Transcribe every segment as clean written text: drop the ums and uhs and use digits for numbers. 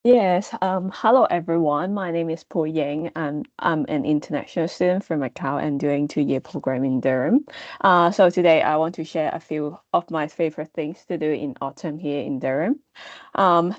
Yes, hello everyone. My name is Po Ying, and I'm an international student from Macau and doing two-year program in Durham. So today I want to share a few of my favorite things to do in autumn here in Durham.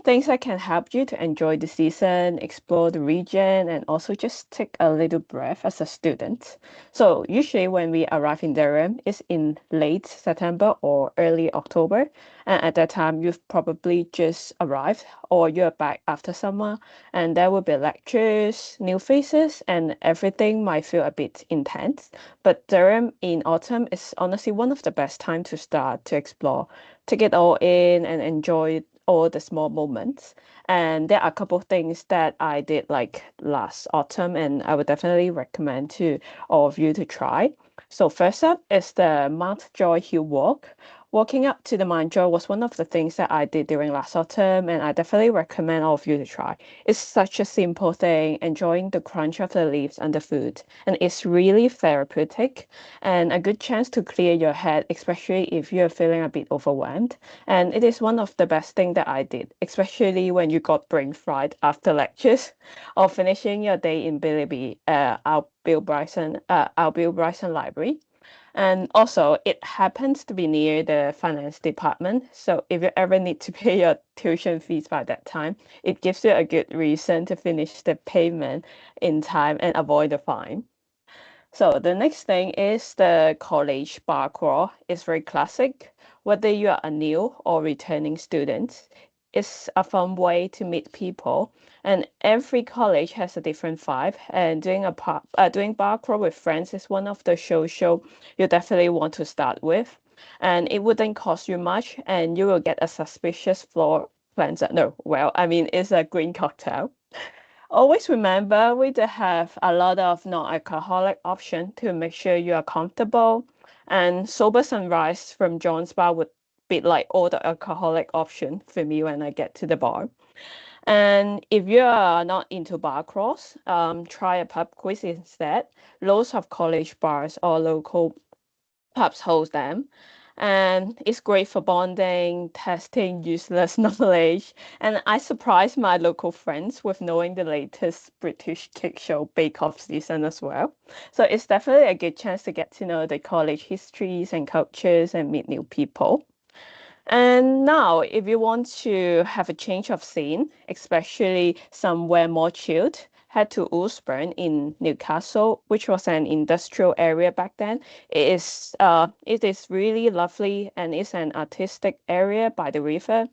Things that can help you to enjoy the season, explore the region, and also just take a little breath as a student. So usually when we arrive in Durham, it's in late September or early October. And at that time, you've probably just arrived or you're back after summer, and there will be lectures, new faces, and everything might feel a bit intense. But Durham in autumn is honestly one of the best time to start to explore, take it all in and enjoy all the small moments. And there are a couple of things that I did like last autumn, and I would definitely recommend to all of you to try. So first up is the Mount Joy Hill Walk. Walking up to the Manjaro was one of the things that I did during last autumn, and I definitely recommend all of you to try. It's such a simple thing, enjoying the crunch of the leaves underfoot, and it's really therapeutic and a good chance to clear your head, especially if you're feeling a bit overwhelmed. And it is one of the best things that I did, especially when you got brain fried after lectures or finishing your day in Bilibili, our Bill Bryson Library. And also, it happens to be near the finance department. So if you ever need to pay your tuition fees by that time, it gives you a good reason to finish the payment in time and avoid the fine. So the next thing is the college bar crawl. It's very classic. Whether you are a new or returning student, it's a fun way to meet people. And every college has a different vibe. And doing bar crawl with friends is one of the show you definitely want to start with. And it wouldn't cost you much, and you will get a suspicious floor cleanser. No, well, I mean, it's a green cocktail. Always remember we do have a lot of non-alcoholic option to make sure you are comfortable. And sober sunrise from John's Bar would be like all the alcoholic option for me when I get to the bar. And if you are not into bar crawls, try a pub quiz instead. Lots of college bars or local pubs host them. And it's great for bonding, testing useless knowledge. And I surprised my local friends with knowing the latest British cake show Bake Off season as well. So it's definitely a good chance to get to know the college histories and cultures and meet new people. And now, if you want to have a change of scene, especially somewhere more chilled, head to Ulsburn in Newcastle, which was an industrial area back then. It is really lovely and it's an artistic area by the river,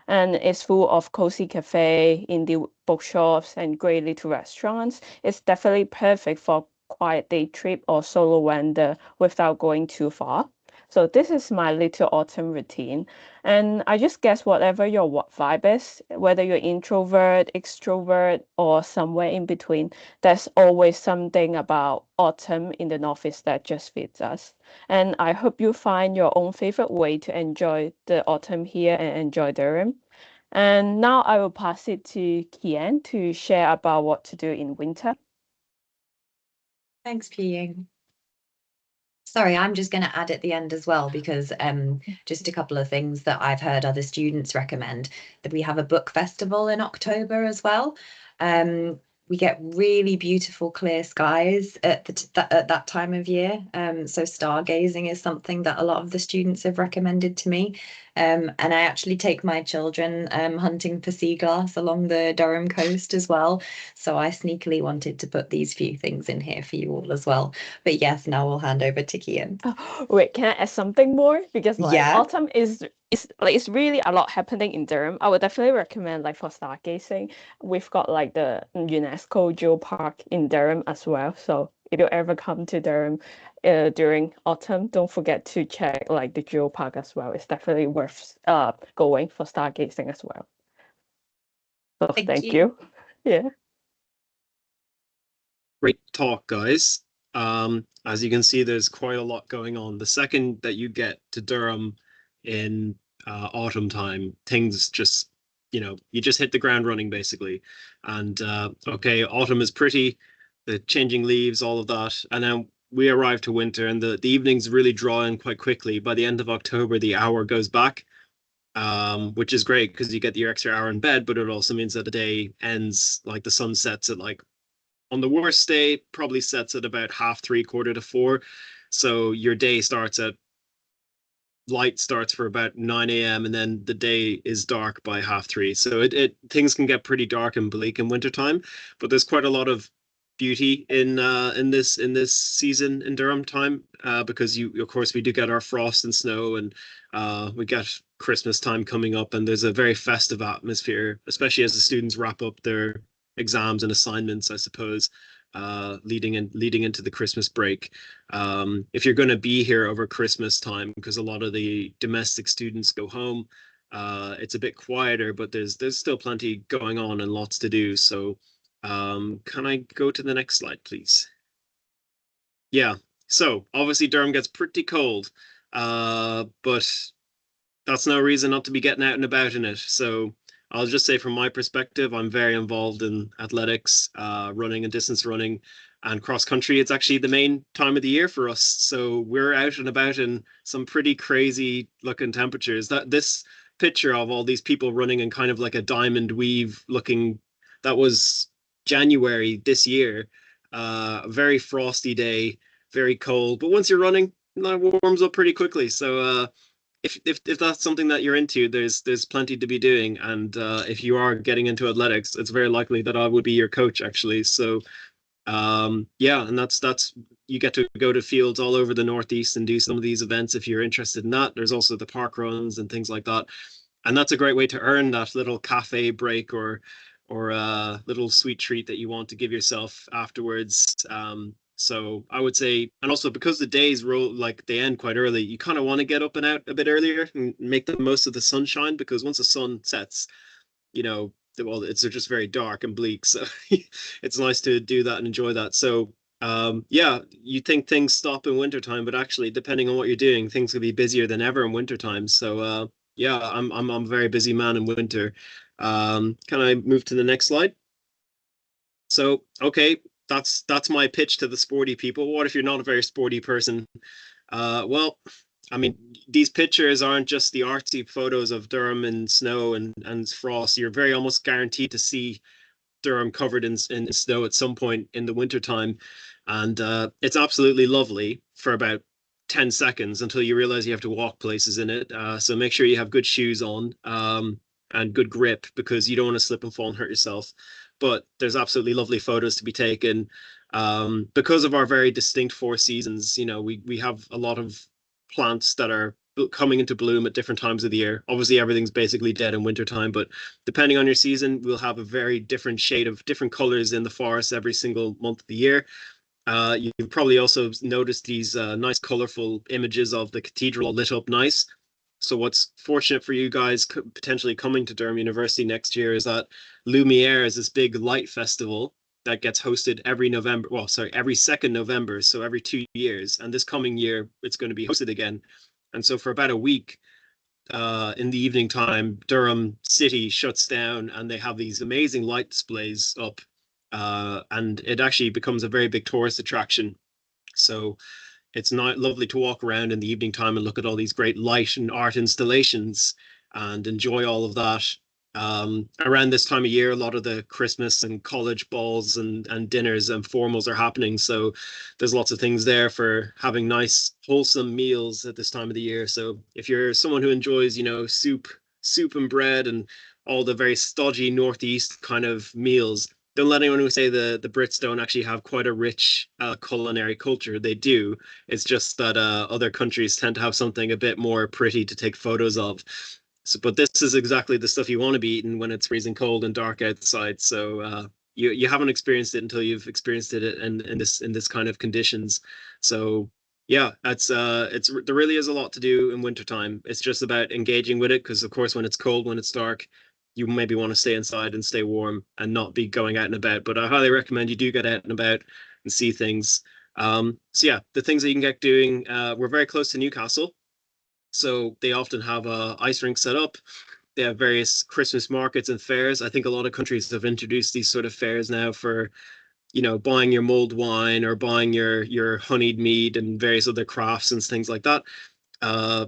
and it's full of cozy cafe, indie bookshops, and great little restaurants. It's definitely perfect for quiet day trip or solo wander without going too far. So this is my little autumn routine. And I just guess whatever your vibe is, whether you're introvert, extrovert, or somewhere in between, there's always something about autumn in the Northeast that just fits us. And I hope you find your own favorite way to enjoy the autumn here and enjoy Durham. And now I will pass it to Kian to share about what to do in winter. Thanks, Piying. Sorry, I'm just going to add at the end as well because just a couple of things that I've heard other students recommend that we have a book festival in October as well. Um, we get really beautiful clear skies at at that time of year. So stargazing is something that a lot of the students have recommended to me. And I actually take my children hunting for sea glass along the Durham coast as well. So I sneakily wanted to put these few things in here for you all as well. But yes, now we'll hand over to Kian. Wait, can I add something more? Because like Yeah. autumn is like it's really a lot happening in Durham. I would definitely recommend like for stargazing. We've got like the UNESCO Jewel Park in Durham as well. So if you ever come to Durham during autumn, don't forget to check like the Jewel Park as well. It's definitely worth going for stargazing as well. So Thank thank you. you. Yeah. Great talk, guys. As you can see, there's quite a lot going on. The second that you get to Durham in autumn time, things just, you just hit the ground running basically. And okay, autumn is pretty, the changing leaves, all of that. And then we arrive to winter, and the evenings really draw in quite quickly. By the end of October, the hour goes back. which is great because you get your extra hour in bed, but it also means that the day ends, like the sun sets at like, on the worst day, probably sets at about 3:30, quarter to 4. So your day starts at light starts for about 9 a.m. and then the day is dark by 3:30. So it things can get pretty dark and bleak in wintertime, but there's quite a lot of beauty in this season in Durham time, because you of course we do get our frost and snow, and we get Christmas time coming up, and there's a very festive atmosphere, especially as the students wrap up their exams and assignments, I suppose, leading into the Christmas break. If you're going to be here over Christmas time, because a lot of the domestic students go home, it's a bit quieter, but there's still plenty going on and lots to do. So, can I go to the next slide, please? Yeah. So obviously Durham gets pretty cold, but that's no reason not to be getting out and about in it. So I'll just say from my perspective, I'm very involved in athletics, running and distance running and cross country. It's actually the main time of the year for us. So we're out and about in some pretty crazy looking temperatures. That this picture of all these people running in kind of like a diamond weave looking, that was January this year. A very frosty day, very cold. But once you're running, it warms up pretty quickly. So if that's something that you're into, there's plenty to be doing, and if you are getting into athletics, it's very likely that I would be your coach actually. So yeah, and that's you get to go to fields all over the Northeast and do some of these events if you're interested in that. There's also the park runs and things like that, and that's a great way to earn that little cafe break or a little sweet treat that you want to give yourself afterwards. So I would say, and also because the days roll like they end quite early, you kind of want to get up and out a bit earlier and make the most of the sunshine, because once the sun sets, well, it's just very dark and bleak. So it's nice to do that and enjoy that. So yeah, you think things stop in wintertime, but actually, depending on what you're doing, things could be busier than ever in wintertime. So yeah, I'm a very busy man in winter. Can I move to the next slide? So, okay, that's my pitch to the sporty people. What if you're not a very sporty person? Well, I mean, these pictures aren't just the artsy photos of Durham and snow and frost. You're very almost guaranteed to see Durham covered in snow at some point in the wintertime. And it's absolutely lovely for about 10 seconds until you realize you have to walk places in it. So make sure you have good shoes on, and good grip, because you don't want to slip and fall and hurt yourself. But there's absolutely lovely photos to be taken. Because of our very distinct four seasons, we have a lot of plants that are coming into bloom at different times of the year. Obviously, everything's basically dead in wintertime, but depending on your season, we'll have a very different shade of different colors in the forest every single month of the year. You've probably also noticed these nice colorful images of the cathedral lit up nice. So what's fortunate for you guys potentially coming to Durham University next year is that Lumiere is this big light festival that gets hosted every November. Well, sorry, every second November, so every 2 years. And this coming year, it's going to be hosted again. And so for about a week, in the evening time, Durham City shuts down, and they have these amazing light displays up, and it actually becomes a very big tourist attraction. So it's not lovely to walk around in the evening time and look at all these great light and art installations and enjoy all of that. Around this time of year, a lot of the Christmas and college balls and dinners and formals are happening. So there's lots of things there for having nice, wholesome meals at this time of the year. So if you're someone who enjoys, soup and bread and all the very stodgy Northeast kind of meals, don't let anyone who say the Brits don't actually have quite a rich culinary culture. They do. It's just that other countries tend to have something a bit more pretty to take photos of. So, but this is exactly the stuff you want to be eating when it's freezing cold and dark outside. So you haven't experienced it until you've experienced it in this kind of conditions. So yeah, there really is a lot to do in wintertime. It's just about engaging with it, because of course when it's cold, when it's dark, you maybe want to stay inside and stay warm and not be going out and about. But I highly recommend you do get out and about and see things. So yeah, the things that you can get doing. We're very close to Newcastle, so they often have a ice rink set up. They have various Christmas markets and fairs. I think a lot of countries have introduced these sort of fairs now for, buying your mulled wine or buying your honeyed mead and various other crafts and things like that.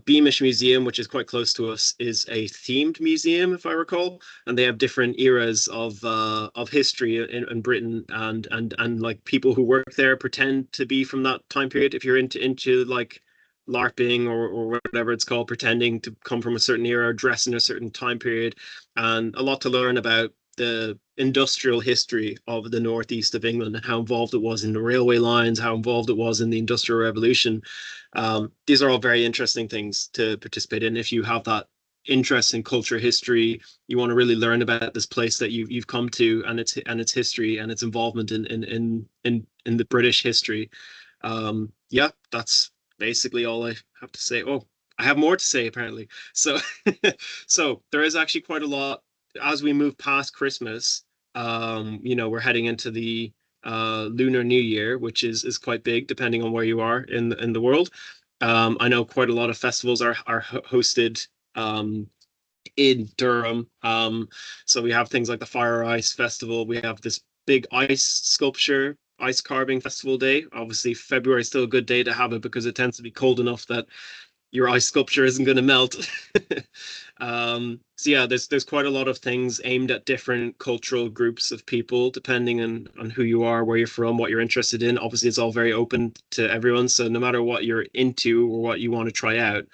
Beamish Museum, which is quite close to us, is a themed museum, if I recall, and they have different eras of history in Britain, and like people who work there pretend to be from that time period. If you're into like LARPing or whatever it's called, pretending to come from a certain era, dress in a certain time period, and a lot to learn about the industrial history of the northeast of England and how involved it was in the railway lines, how involved it was in the Industrial Revolution. These are all very interesting things to participate in. If you have that interest in culture, history, you want to really learn about this place that you've come to and its history and its involvement in the British history. Yeah, that's basically all I have to say. Oh, I have more to say apparently. So so there is actually quite a lot as we move past Christmas. We're heading into the Lunar New Year, which is quite big depending on where you are in the world. I know quite a lot of festivals are hosted in Durham. So we have things like the Fire Ice Festival. We have this big ice sculpture, ice carving festival day. Obviously, February is still a good day to have it because it tends to be cold enough that your ice sculpture isn't going to melt. So yeah, there's quite a lot of things aimed at different cultural groups of people, depending on who you are, where you're from, what you're interested in. Obviously, it's all very open to everyone. So no matter what you're into or what you want to try out,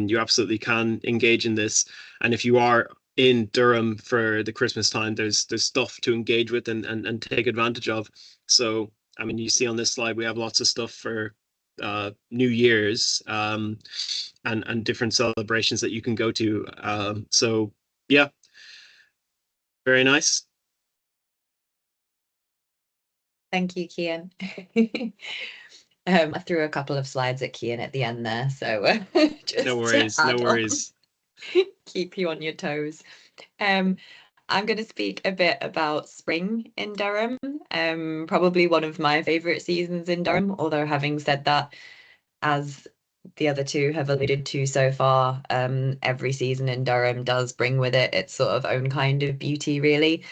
you absolutely can engage in this. And if you are in Durham for the Christmas time, there's stuff to engage with and take advantage of. So I mean, you see on this slide, we have lots of stuff for New Year's and different celebrations that you can go to. So yeah, very nice. Thank you, Kian. I threw a couple of slides at Kian at the end there, so just No to worries, no add on, worries. keep you on your toes. I'm going to speak a bit about spring in Durham. Probably one of my favorite seasons in Durham, although having said that, as the other two have alluded to so far, every season in Durham does bring with it its sort of own kind of beauty, really.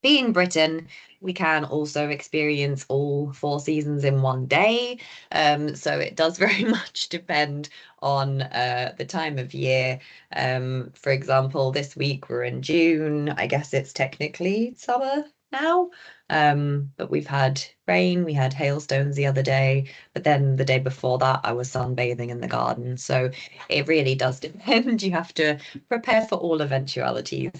Being Britain, we can also experience all 4 seasons in one day. So it does very much depend on the time of year. For example, this week we're in June. I guess it's technically summer now. But we've had rain, we had hailstones the other day, but then the day before that I was sunbathing in the garden. So it really does depend. You have to prepare for all eventualities.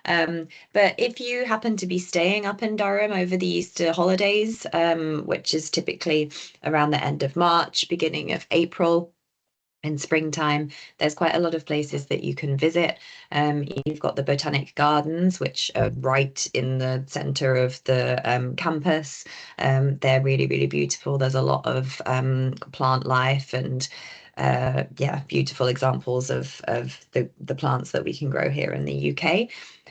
But if you happen to be staying up in Durham over the Easter holidays, which is typically around the end of March, beginning of April, in springtime, there's quite a lot of places that you can visit. You've got the Botanic Gardens, which are right in the center of the campus. They're really, really beautiful. There's a lot of plant life and yeah, beautiful examples of the plants that we can grow here in the UK.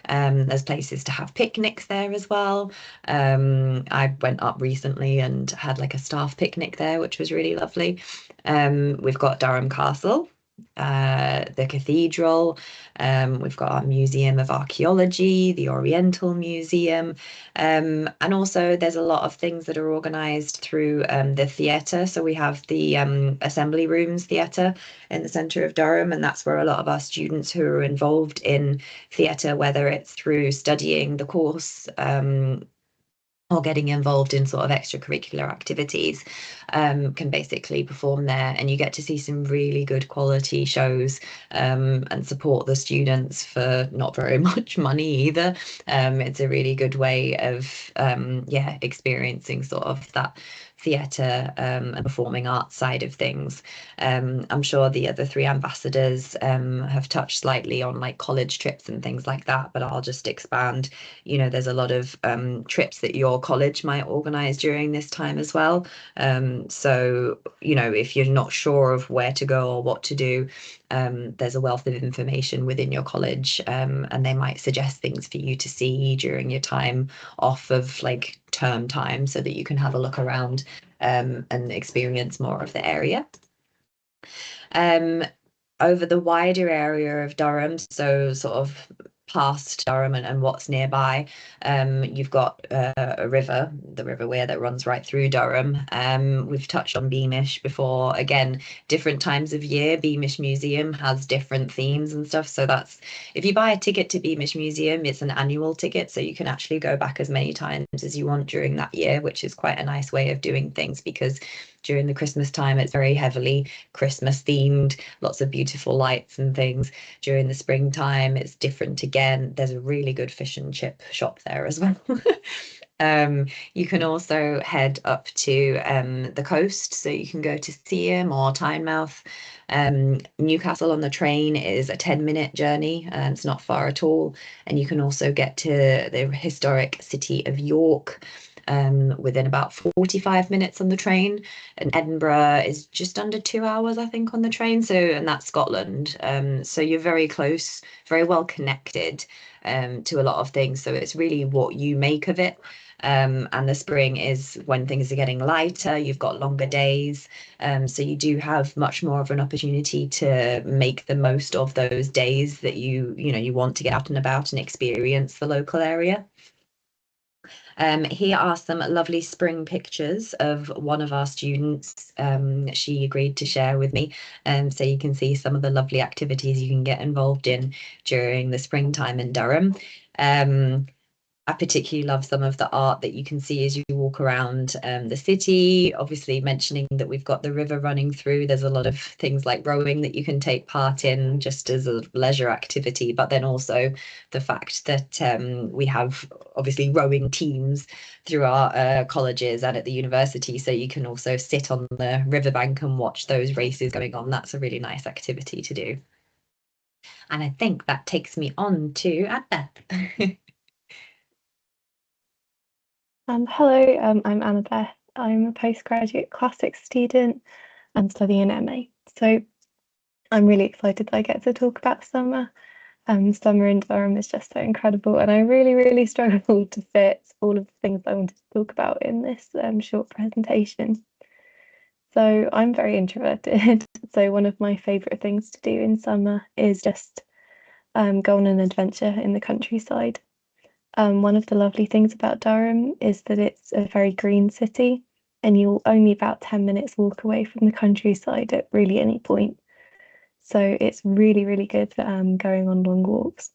There's places to have picnics there as well. I went up recently and had like a staff picnic there, which was really lovely. We've got Durham Castle, the cathedral. We've got our Museum of Archaeology, the Oriental Museum. And also there's a lot of things that are organised through the theatre. So we have the Assembly Rooms Theatre in the centre of Durham, and that's where a lot of our students who are involved in theatre, whether it's through studying the course, or getting involved in sort of extracurricular activities, can basically perform there, and you get to see some really good quality shows, and support the students for not very much money either. It's a really good way of yeah, experiencing sort of that theatre and performing arts side of things. I'm sure the other three ambassadors have touched slightly on like college trips and things like that, but I'll just expand. You know, there's a lot of trips that your college might organise during this time as well. So, you know, if you're not sure of where to go or what to do, there's a wealth of information within your college, and they might suggest things for you to see during your time off of like term time so that you can have a look around and experience more of the area. Over the wider area of Durham, so sort of past Durham and what's nearby. You've got a river, the River Wear, that runs right through Durham. We've touched on Beamish before. Again, different times of year, Beamish Museum has different themes and stuff. So that's, if you buy a ticket to Beamish Museum, it's an annual ticket, so you can actually go back as many times as you want during that year, which is quite a nice way of doing things, because during the Christmas time, it's very heavily Christmas themed, lots of beautiful lights and things. During the springtime, it's different again. There's a really good fish and chip shop there as well. You can also head up to the coast, so you can go to Seaham or Tynemouth. Newcastle on the train is a 10-minute journey, and it's not far at all. And you can also get to the historic city of York within about 45 minutes on the train. And Edinburgh is just under 2 hours, I think, on the train. So, and that's Scotland. So you're very close, very well connected to a lot of things. So it's really what you make of it. And the spring is when things are getting lighter, you've got longer days. So you do have much more of an opportunity to make the most of those days that you want to get out and about and experience the local area. Here are some lovely spring pictures of one of our students. She agreed to share with me, so you can see some of the lovely activities you can get involved in during the springtime in Durham. I particularly love some of the art that you can see as you walk around the city. Obviously, mentioning that we've got the river running through, there's a lot of things like rowing that you can take part in just as a leisure activity, but then also the fact that we have obviously rowing teams through our colleges and at the university, so you can also sit on the riverbank and watch those races going on. That's a really nice activity to do. And I think that takes me on to Annabeth. Hello, I'm Annabeth. I'm a postgraduate classics student and studying an MA. So I'm really excited that I get to talk about summer. Summer in Durham is just so incredible, and I really, really struggled to fit all of the things I wanted to talk about in this short presentation. So I'm very introverted. So one of my favourite things to do in summer is just go on an adventure in the countryside. One of the lovely things about Durham is that it's a very green city, and you're only about 10 minutes walk away from the countryside at really any point. So it's really, really good for going on long walks.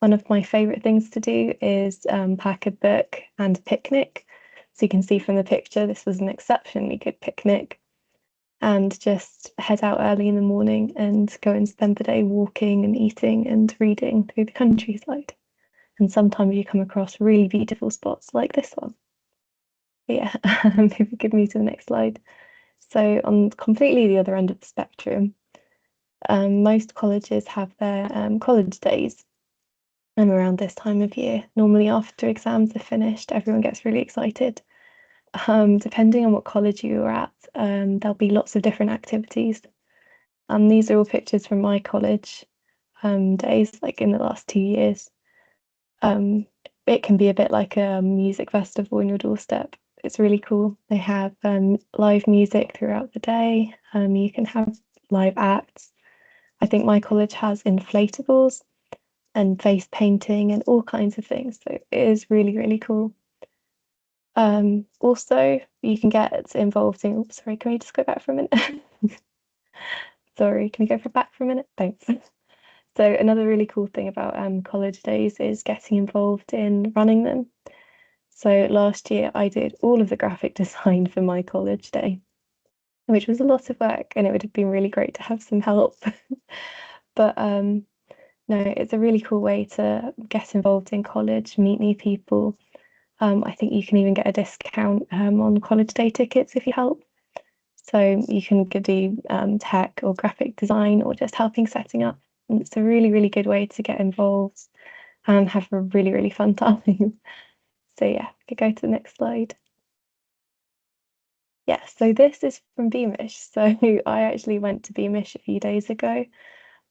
One of my favourite things to do is pack a book and a picnic. So you can see from the picture, this was an exceptionally good picnic. And just head out early in the morning and go and spend the day walking and eating and reading through the countryside. And sometimes you come across really beautiful spots like this one. But yeah, if you could move to the next slide. So on completely the other end of the spectrum, most colleges have their college days around this time of year. Normally after exams are finished, everyone gets really excited. Depending on what college you are at, there'll be lots of different activities. These are all pictures from my college days, like in the last 2 years. It can be a bit like a music festival on your doorstep. It's really cool. They have live music throughout the day. You can have live acts. I think my college has inflatables and face painting and all kinds of things. So it is really, really cool. Also, you can get involved in, oops, sorry, can we just go back for a minute? Sorry, can we go back for a minute? Thanks. So another really cool thing about college days is getting involved in running them. So last year I did all of the graphic design for my college day, which was a lot of work, and it would have been really great to have some help. But no, it's a really cool way to get involved in college, meet new people. I think you can even get a discount on college day tickets if you help. So you can do tech or graphic design or just helping setting up. And it's a really, really good way to get involved and have a really, really fun time. So yeah, we could go to the next slide. Yeah, so this is from Beamish. So I actually went to Beamish a few days ago.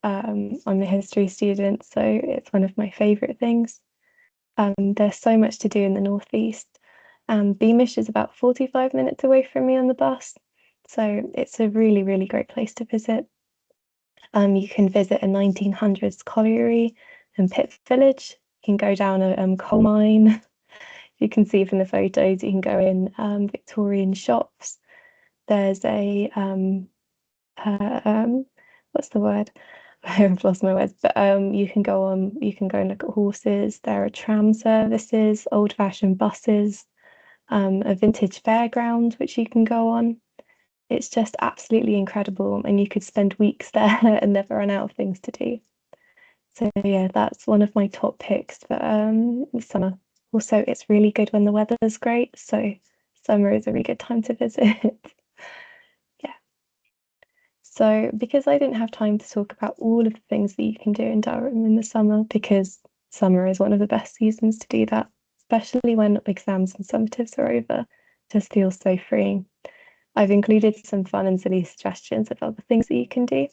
I'm a history student, so it's one of my favourite things. There's so much to do in the northeast. Beamish is about 45 minutes away from me on the bus, so it's a really, really great place to visit. You can visit a 1900s colliery, in Pitt Village. You can go down a coal mine. You can see from the photos, you can go in Victorian shops. There's a what's the word? I've lost my words, but you can go and look at horses. There are tram services, old-fashioned buses, a vintage fairground which you can go on. It's just absolutely incredible, and you could spend weeks there and never run out of things to do. So yeah, that's one of my top picks for summer. Also, it's really good when the weather's great, so summer is a really good time to visit. Yeah. So because I didn't have time to talk about all of the things that you can do in Durham in the summer, because summer is one of the best seasons to do that, especially when exams and summatives are over, just feels so freeing. I've included some fun and silly suggestions of other things that you can do.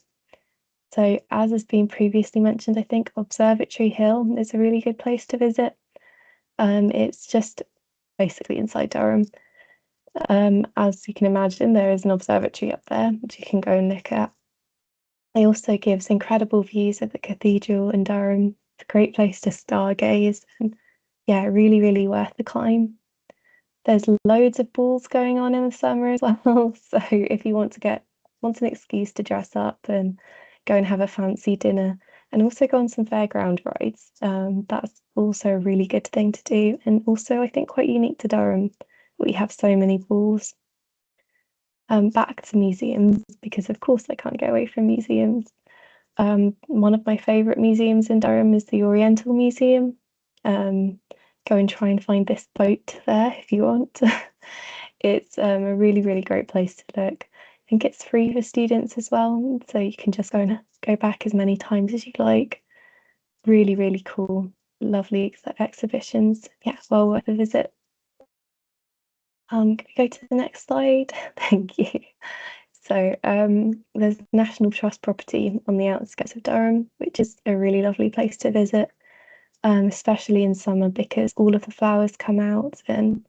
So as has been previously mentioned, I think Observatory Hill is a really good place to visit. It's just basically inside Durham. As you can imagine, there is an observatory up there, which you can go and look at. It also gives incredible views of the cathedral in Durham. It's a great place to stargaze, and yeah, really, really worth the climb. There's loads of balls going on in the summer as well. So if you want an excuse to dress up and go and have a fancy dinner and also go on some fairground rides, that's also a really good thing to do. And also, I think quite unique to Durham, we have so many balls. Back to museums, because of course I can't get away from museums. One of my favourite museums in Durham is the Oriental Museum. Go and try and find this boat there if you want. It's a really, really great place to look. I think it's free for students as well, so you can just go back as many times as you like. Really, really cool, lovely exhibitions. Yeah, well worth a visit. Can we go to the next slide? Thank you. So there's National Trust property on the outskirts of Durham, which is a really lovely place to visit, especially in summer because all of the flowers come out and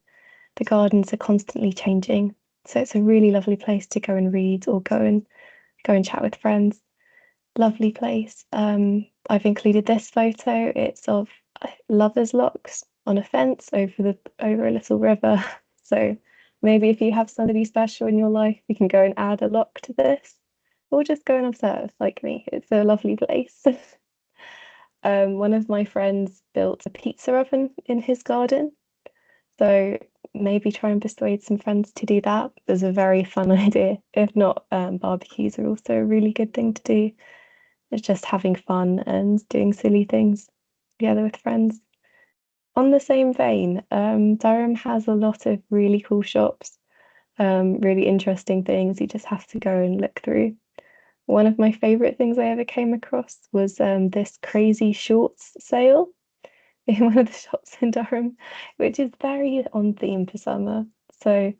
the gardens are constantly changing. So it's a really lovely place to go and read or go and chat with friends. Lovely place. I've included this photo. It's of lovers' locks on a fence over a little river. So maybe if you have somebody special in your life, you can go and add a lock to this, or just go and observe like me. It's a lovely place. One of my friends built a pizza oven in his garden. So maybe try and persuade some friends to do that. It's a very fun idea. If not, barbecues are also a really good thing to do. It's just having fun and doing silly things together with friends. On the same vein, Durham has a lot of really cool shops, really interesting things you just have to go and look through. One of my favourite things I ever came across was this crazy shorts sale in one of the shops in Durham, which is very on theme for summer. So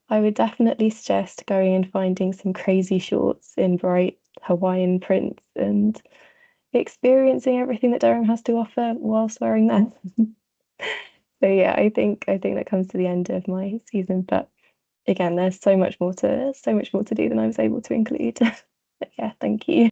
I would definitely suggest going and finding some crazy shorts in bright Hawaiian prints and experiencing everything that Durham has to offer whilst wearing them. So yeah, I think that comes to the end of my season. But again, there's so much more to do than I was able to include. But yeah, thank you.